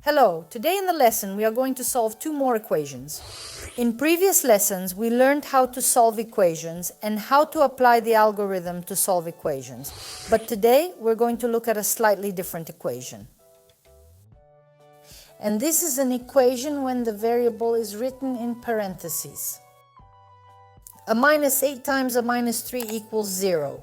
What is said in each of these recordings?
Hello, today in the lesson we are going to solve two more equations. In previous lessons we learned how to solve equations and how to apply the algorithm to solve equations. But today we're going to look at a slightly different equation. And this is an equation when the variable is written in parentheses. A minus 8 times a minus 3 equals 0.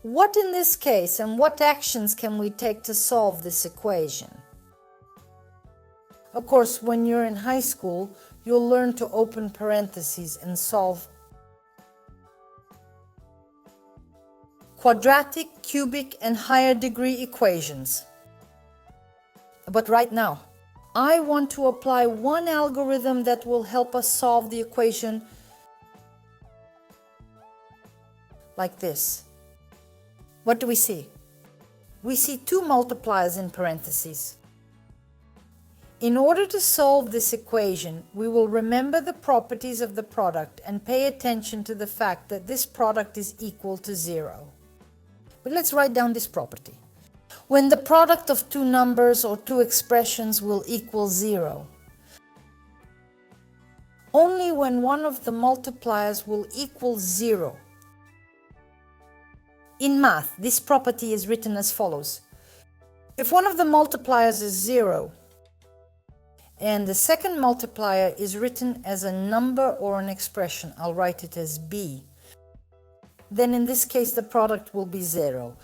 What in this case and what actions can we take to solve this equation? Of course, when you're in high school, you'll learn to open parentheses and solve quadratic, cubic, and higher degree equations. But right now, I want to apply one algorithm that will help us solve the equation like this. What do we see? We see two multipliers in parentheses. In order to solve this equation, we will remember the properties of the product and pay attention to the fact that this product is equal to 0. But let's write down this property. When the product of two numbers or two expressions will equal 0, only when one of the multipliers will equal 0. In math, this property is written as follows. If one of the multipliers is 0, and the second multiplier is written as a number or an expression, I'll write it as b, then in this case the product will be 0.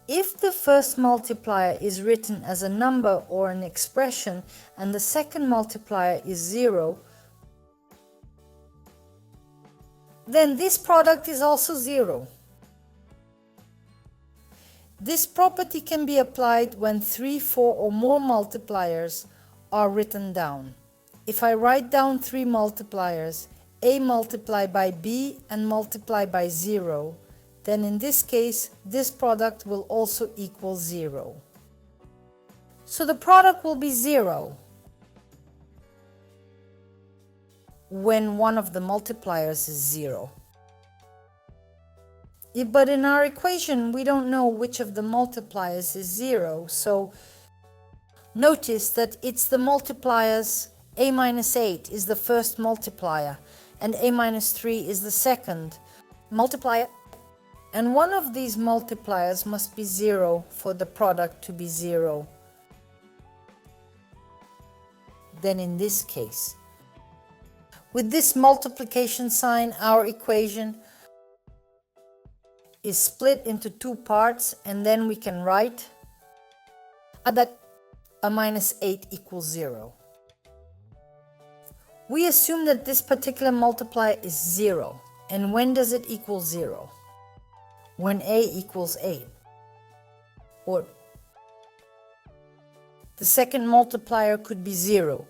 If the first multiplier is written as a number or an expression and the second multiplier is 0, then this product is also 0. This property can be applied when 3, 4 or more multipliers are written down. If I write down 3 multipliers, a multiplied by b and multiplied by 0, then in this case, this product will also equal 0. So the product will be 0 when one of the multipliers is 0. But in our equation, we don't know which of the multipliers is 0, so notice that it's the multipliers a minus 8 is the first multiplier, and a minus 3 is the second multiplier. And one of these multipliers must be 0 for the product to be 0. Then in this case, with this multiplication sign, our equation is split into two parts, and then we can write that a minus 8 equals 0. We assume that this particular multiplier is 0. And when does it equal 0? When a equals 8. Or the second multiplier could be 0.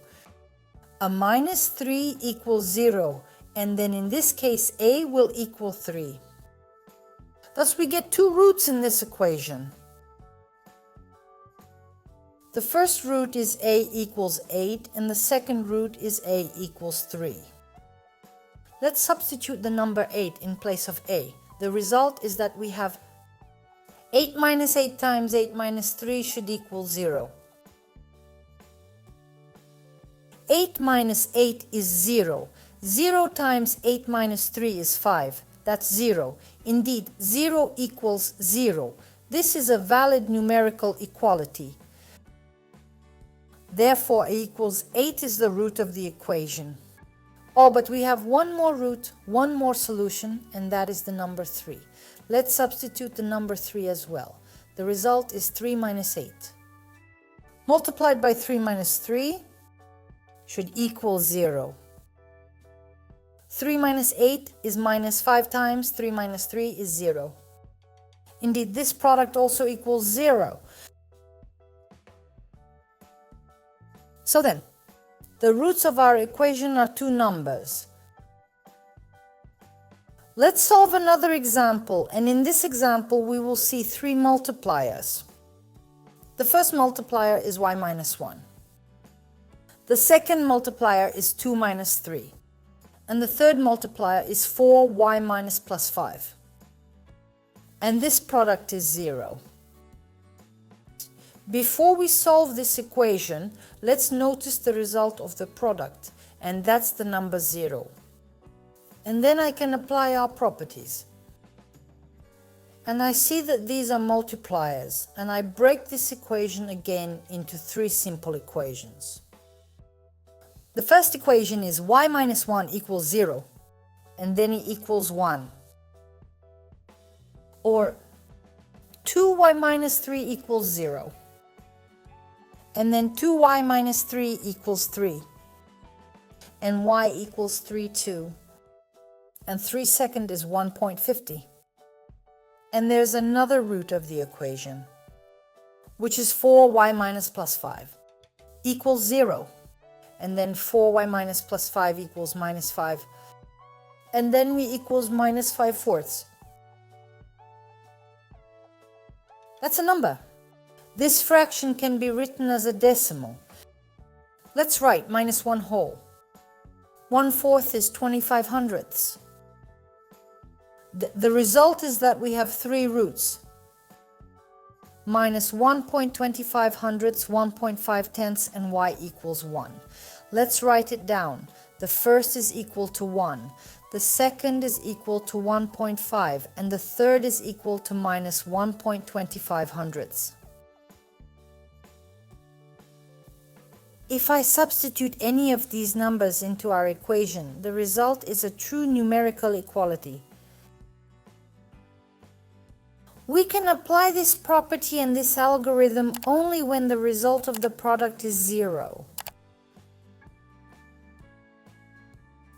A minus 3 equals 0, and then in this case a will equal 3. Thus we get two roots in this equation. The first root is a equals 8 and the second root is a equals 3. Let's substitute the number 8 in place of a. The result is that we have 8 minus 8 times 8 minus 3 should equal 0. 8 minus 8 is 0. 0 times 8 minus 3 is 5. That's 0. Indeed, 0 equals 0. This is a valid numerical equality. Therefore, a equals 8 is the root of the equation. Oh, but we have one more root, one more solution, and that is the number 3. Let's substitute the number 3 as well. The result is 3 minus 8. Multiplied by 3 minus 3 should equal 0. 3 minus 8 is minus 5 times 3 minus 3 is 0. Indeed, this product also equals 0. So then, the roots of our equation are two numbers. Let's solve another example, and in this example we will see 3 multipliers. The first multiplier is y minus 1. The second multiplier is 2 minus 3. And the third multiplier is 4y minus plus 5. And this product is 0. Before we solve this equation, let's notice the result of the product, and that's the number 0. And then I can apply our properties. And I see that these are multipliers, and I break this equation again into 3 simple equations. The first equation is y minus 1 equals 0, and then it equals 1. Or 2y minus 3 equals 0. And then 2y minus 3 equals 3. And y equals 3 too. And 3 second is 1.50. And there's another root of the equation, which is 4y minus plus 5 equals 0. And then 4y minus plus 5 equals minus 5. And then we equals minus 5/4. That's a number. This fraction can be written as a decimal. Let's write minus 1 whole. 1/4 is 25 hundredths. The result is that we have 3 roots. Minus 1.25 hundredths, 1.5 tenths, and y equals 1. Let's write it down. The first is equal to 1. The second is equal to 1.5. And the third is equal to minus 1.25 hundredths. If I substitute any of these numbers into our equation, the result is a true numerical equality. We can apply this property and this algorithm only when the result of the product is 0.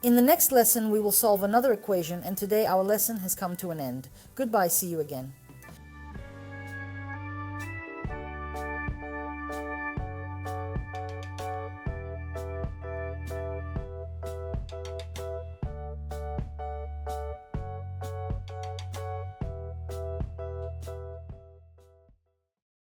In the next lesson, we will solve another equation, and today our lesson has come to an end. Goodbye, see you again.